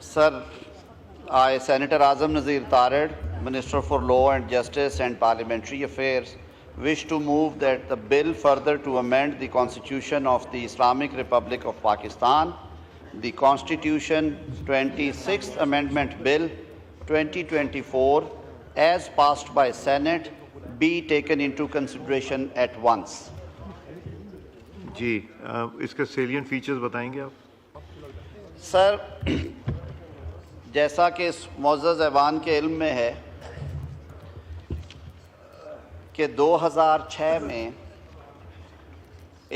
Sir, I, Senator Azam Nazir Tarid, Minister for Law and Justice and Parliamentary Affairs, wish to move that the bill further to amend the Constitution of the Islamic Republic of Pakistan, the Constitution 26th Amendment Bill 2024, as passed by Senate, be taken into consideration at once. جی اس کے saline features بتائیں گے آپ؟ سر، جیسا کہ اس معزز ایوان کے علم میں ہے کہ 2006 میں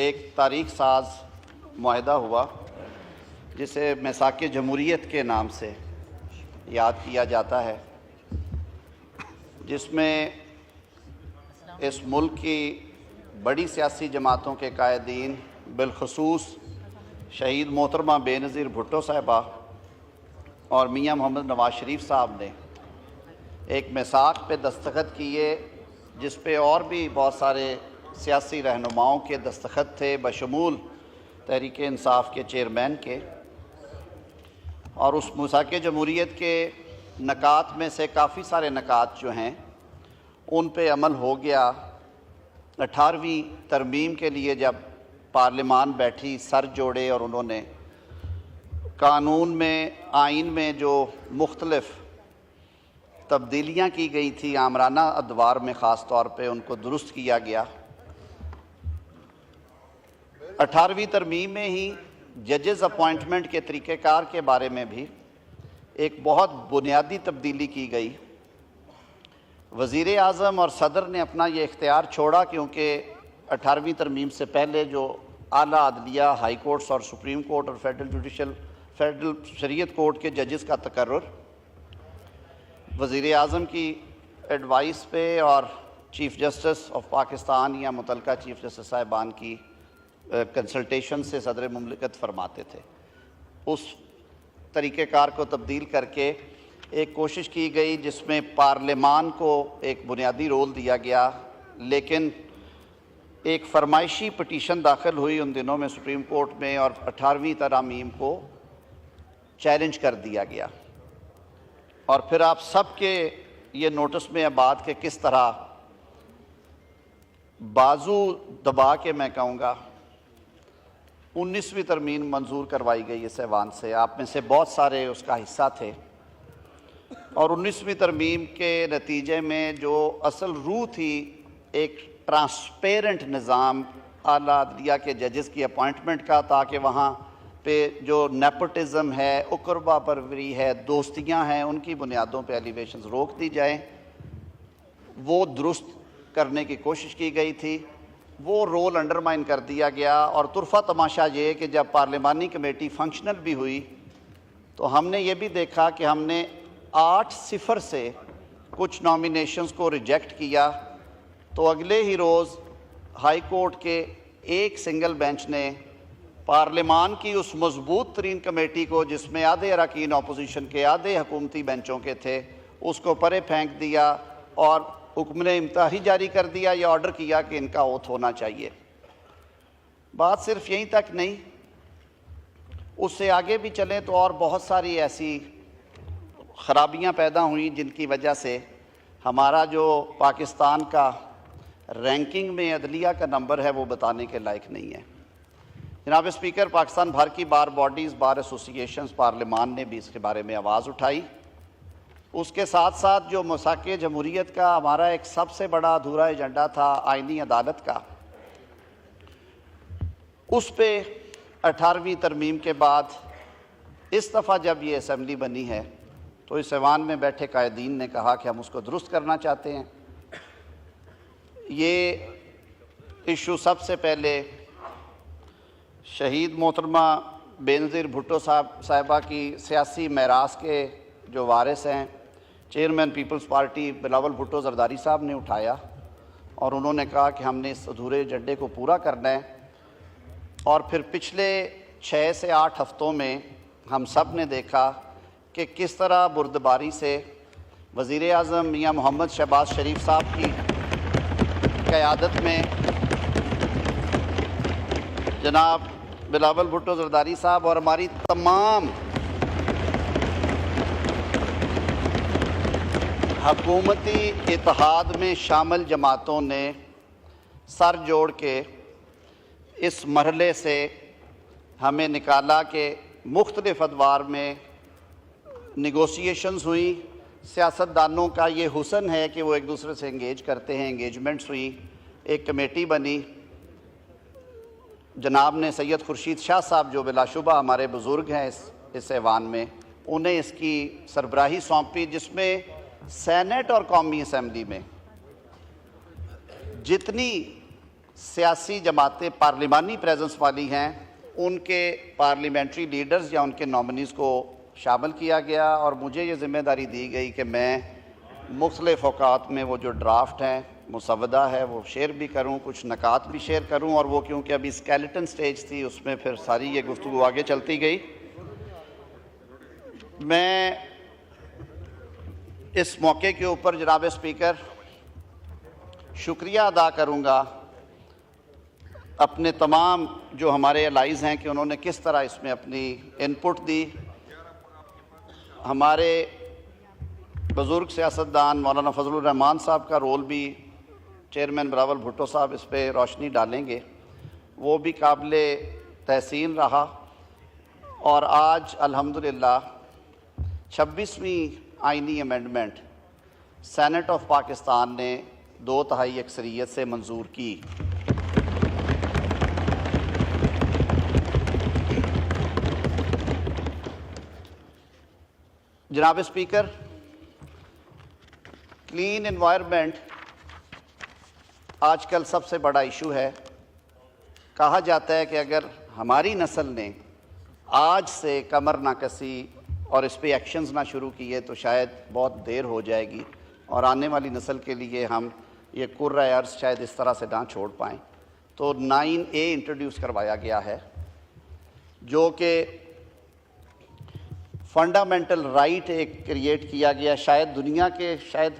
ایک تاریخ ساز معاہدہ ہوا جسے میثاق جمہوریت کے نام سے یاد کیا جاتا ہے، جس میں اس ملک کی بڑی سیاسی جماعتوں کے قائدین بالخصوص شہید محترمہ بے نظیر بھٹو صاحبہ اور میاں محمد نواز شریف صاحب نے ایک میثاق پہ دستخط کیے، جس پہ اور بھی بہت سارے سیاسی رہنماؤں کے دستخط تھے بشمول تحریک انصاف کے چیئرمین کے، اور اس میثاق جمہوریت کے نکات میں سے کافی سارے نکات جو ہیں ان پہ عمل ہو گیا۔ 18ویں ترمیم کے لیے جب پارلیمان بیٹھی، سر جوڑے، اور انہوں نے قانون میں، آئین میں جو مختلف تبدیلیاں کی گئی تھی آمرانہ ادوار میں، خاص طور پہ ان کو درست کیا گیا۔ 18ویں ترمیم میں ہی ججز اپوائنٹمنٹ کے طریقہ کار کے بارے میں بھی ایک بہت بنیادی تبدیلی کی گئی۔ وزیر اعظم اور صدر نے اپنا یہ اختیار چھوڑا، کیونکہ 18ویں ترمیم سے پہلے جو اعلیٰ عدلیہ، ہائی کورٹس اور سپریم کورٹ اور فیڈرل شریعت کورٹ کے ججز کا تقرر وزیر اعظم کی ایڈوائس پہ اور چیف جسٹس آف پاکستان یا متعلقہ چیف جسٹس صاحبان کی کنسلٹیشن سے صدر مملکت فرماتے تھے، اس طریقہ کار کو تبدیل کر کے ایک کوشش کی گئی جس میں پارلیمان کو ایک بنیادی رول دیا گیا، لیکن ایک فرمائشی پٹیشن داخل ہوئی ان دنوں میں سپریم کورٹ میں، اور 18ویں ترامیم کو چیلنج کر دیا گیا۔ اور پھر آپ سب کے یہ نوٹس میں ہے بات کہ کس طرح بازو دبا کے میں کہوں گا 19ویں ترمیم منظور کروائی گئی اس ایوان سے۔ آپ میں سے بہت سارے اس کا حصہ تھے، اور 19ویں ترمیم کے نتیجے میں جو اصل روح تھی ایک ٹرانسپیرنٹ نظام اعلیٰ عدلیہ کے ججز کی اپوائنٹمنٹ کا، تاکہ وہاں پہ جو نیپوٹزم ہے، اقربا پروری ہے، دوستیاں ہیں، ان کی بنیادوں پہ ایلیویشنز روک دی جائیں، وہ درست کرنے کی کوشش کی گئی تھی۔ وہ رول انڈرمائن کر دیا گیا، اور طرفہ تماشا یہ کہ جب پارلیمانی کمیٹی فنکشنل بھی ہوئی تو ہم نے یہ بھی دیکھا کہ ہم نے 8-0 سے کچھ نامینیشنز کو ریجیکٹ کیا، تو اگلے ہی روز ہائی کورٹ کے ایک سنگل بینچ نے پارلیمان کی اس مضبوط ترین کمیٹی کو، جس میں آدھے اراکین اپوزیشن کے، آدھے حکومتی بینچوں کے تھے، اس کو پرے پھینک دیا اور حکم امتناعی جاری کر دیا، یا آرڈر کیا کہ ان کا اوتھ ہونا چاہیے۔ بات صرف یہیں تک نہیں، اس سے آگے بھی چلیں تو اور بہت ساری ایسی خرابیاں پیدا ہوئیں جن کی وجہ سے ہمارا جو پاکستان کا رینکنگ میں عدلیہ کا نمبر ہے وہ بتانے کے لائق نہیں ہے۔ جناب اسپیکر، پاکستان بھر کی بار باڈیز، بار ایسوسیشنز، پارلیمان نے بھی اس کے بارے میں آواز اٹھائی۔ اس کے ساتھ ساتھ جو میثاق جمہوریت کا ہمارا ایک سب سے بڑا ادھورا ایجنڈا تھا آئینی عدالت کا، اس پہ 18ویں ترمیم کے بعد اس دفعہ جب یہ اسمبلی بنی ہے تو اس ایوان میں بیٹھے قائدین نے کہا کہ ہم اس کو درست کرنا چاہتے ہیں۔ یہ ایشو سب سے پہلے شہید محترمہ بے نظیر بھٹو صاحبہ کی سیاسی میراث کے جو وارث ہیں، chairman Peoples Party Bilawal Bhutto Zardari صاحب نے اٹھایا، اور انہوں نے کہا کہ ہم نے اس ادھورے ایجنڈے کو پورا کرنا ہے۔ اور پھر پچھلے 6 سے 8 ہفتوں میں ہم سب نے دیکھا کہ کس طرح بردباری سے وزیر اعظم میاں محمد شہباز شریف صاحب کی قیادت میں جناب بلاول بھٹو زرداری صاحب اور ہماری تمام حکومتی اتحاد میں شامل جماعتوں نے سر جوڑ کے اس مرحلے سے ہمیں نکالا کہ مختلف ادوار میں نیگوسیشنز ہوئیں. سیاستدانوں کا یہ حسن ہے کہ وہ ایک دوسرے سے انگیج کرتے ہیں. انگیجمنٹس ہوئیں, ایک کمیٹی بنی. جناب نے سید خورشید شاہ صاحب جو بلا شبہ ہمارے بزرگ ہیں اس ایوان میں, انہیں اس کی سربراہی سونپی, جس میں سینٹ اور قومی اسمبلی میں جتنی سیاسی جماعتیں پارلیمانی پریزنس والی ہیں ان کے پارلیمنٹری لیڈرز یا ان کے نامنیز کو شامل کیا گیا, اور مجھے یہ ذمہ داری دی گئی کہ میں مختلف اوقات میں وہ جو ڈرافٹ ہیں, مسودہ ہے, وہ شیئر بھی کروں, کچھ نکات بھی شیئر کروں. اور وہ کیونکہ ابھی اسکیلیٹن سٹیج تھی, اس میں پھر ساری یہ گفتگو آگے چلتی گئی. میں اس موقع کے اوپر جناب اسپیکر شکریہ ادا کروں گا اپنے تمام جو ہمارے الائز ہیں کہ انہوں نے کس طرح اس میں اپنی انپٹ دی. ہمارے بزرگ سیاستدان مولانا فضل الرحمان صاحب کا رول بھی چیئرمین بلاول بھٹو صاحب اس پہ روشنی ڈالیں گے, وہ بھی قابل تحسین رہا. اور آج الحمدللہ 26ویں آئینی امینڈمنٹ سینٹ آف پاکستان نے 2/3 اکثریت سے منظور کی. جناب اسپیکر, کلین انوائرمنٹ آج کل سب سے بڑا ایشو ہے. کہا جاتا ہے کہ اگر ہماری نسل نے آج سے کمر نہ کسی اور اس پہ ایکشنز نہ شروع کیے تو شاید بہت دیر ہو جائے گی, اور آنے والی نسل کے لیے ہم یہ کرۂ ارض شاید اس طرح سے نہ چھوڑ پائیں. تو 9A انٹروڈیوس کروایا گیا ہے, جو کہ فنڈامنٹل رائٹ ایک کریٹ کیا گیا. شاید دنیا کے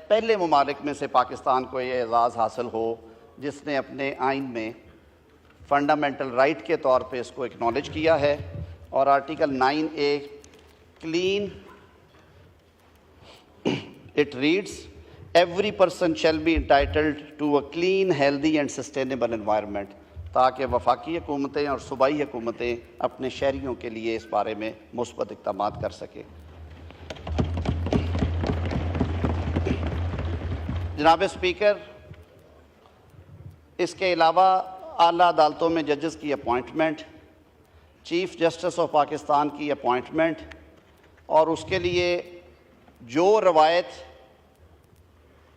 پہلے ممالک میں سے پاکستان کو یہ اعزاز حاصل ہو جس نے اپنے آئین میں فنڈامنٹل رائٹ کے طور پہ اس کو اکنالج کیا ہے. اور article 9A clean, it reads, every person shall be entitled to a clean, healthy and sustainable environment, تاکہ وفاقی حکومتیں اور صوبائی حکومتیں اپنے شہریوں کے لیے اس بارے میں مثبت اقدامات کر سکیں. جناب اسپیکر, اس کے علاوہ اعلیٰ عدالتوں میں ججز کی appointment, chief justice of Pakistan کی اپوائنٹمنٹ, اور اس کے لیے جو روایت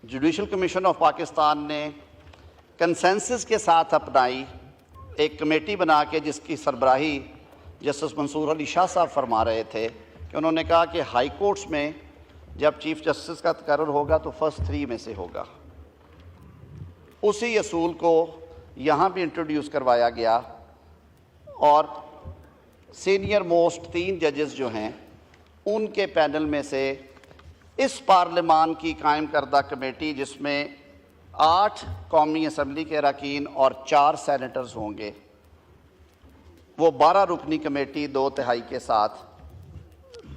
جوڈیشل کمیشن آف پاکستان نے کنسنسس کے ساتھ اپنائی, ایک کمیٹی بنا کے جس کی سربراہی جسٹس منصور علی شاہ صاحب فرما رہے تھے کہ انہوں نے کہا کہ ہائی کورٹس میں جب چیف جسٹس کا تقرر ہوگا تو فرسٹ 3 میں سے ہوگا. اسی اصول کو یہاں بھی انٹروڈیوس کروایا گیا, اور سینئر موسٹ 3 ججز جو ہیں ان کے پینل میں سے اس پارلیمان کی قائم کردہ کمیٹی, جس میں 8 قومی اسمبلی کے اراکین اور 4 سینیٹرز ہوں گے, وہ 12 رکنی کمیٹی 2/3 کے ساتھ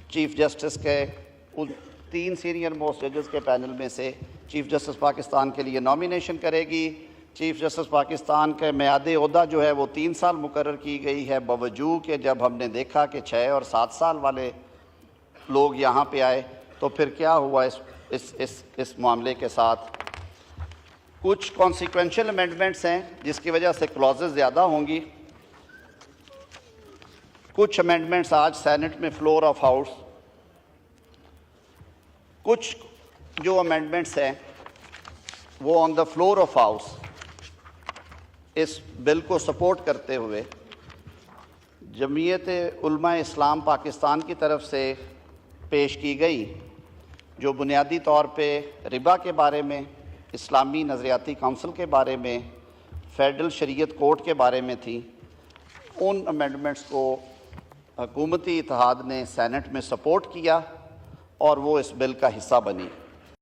چیف جسٹس کے ان 3 سینئر موسٹ ججز کے پینل میں سے چیف جسٹس پاکستان کے لیے نامینیشن کرے گی. چیف جسٹس پاکستان کے میعاد عہدہ جو ہے وہ 3 سال مقرر کی گئی ہے, باوجود کہ جب ہم نے دیکھا کہ 6 اور 7 سال والے لوگ یہاں پہ آئے تو پھر کیا ہوا اس معاملے کے ساتھ. کچھ کانسیکوینشل امینڈمنٹس ہیں جس کی وجہ سے کلازز زیادہ ہوں گی. کچھ امینڈمنٹس آج سینٹ میں فلور آف ہاؤس, کچھ جو امینڈمنٹس ہیں وہ آن دا فلور آف ہاؤس اس بل کو سپورٹ کرتے ہوئے جمعیت علماء اسلام پاکستان کی طرف سے پیش کی گئی, جو بنیادی طور پہ ربا کے بارے میں, اسلامی نظریاتی کونسل کے بارے میں, فیڈرل شریعت کورٹ کے بارے میں تھی. ان امینڈمنٹس کو حکومتی اتحاد نے سینٹ میں سپورٹ کیا اور وہ اس بل کا حصہ بنی.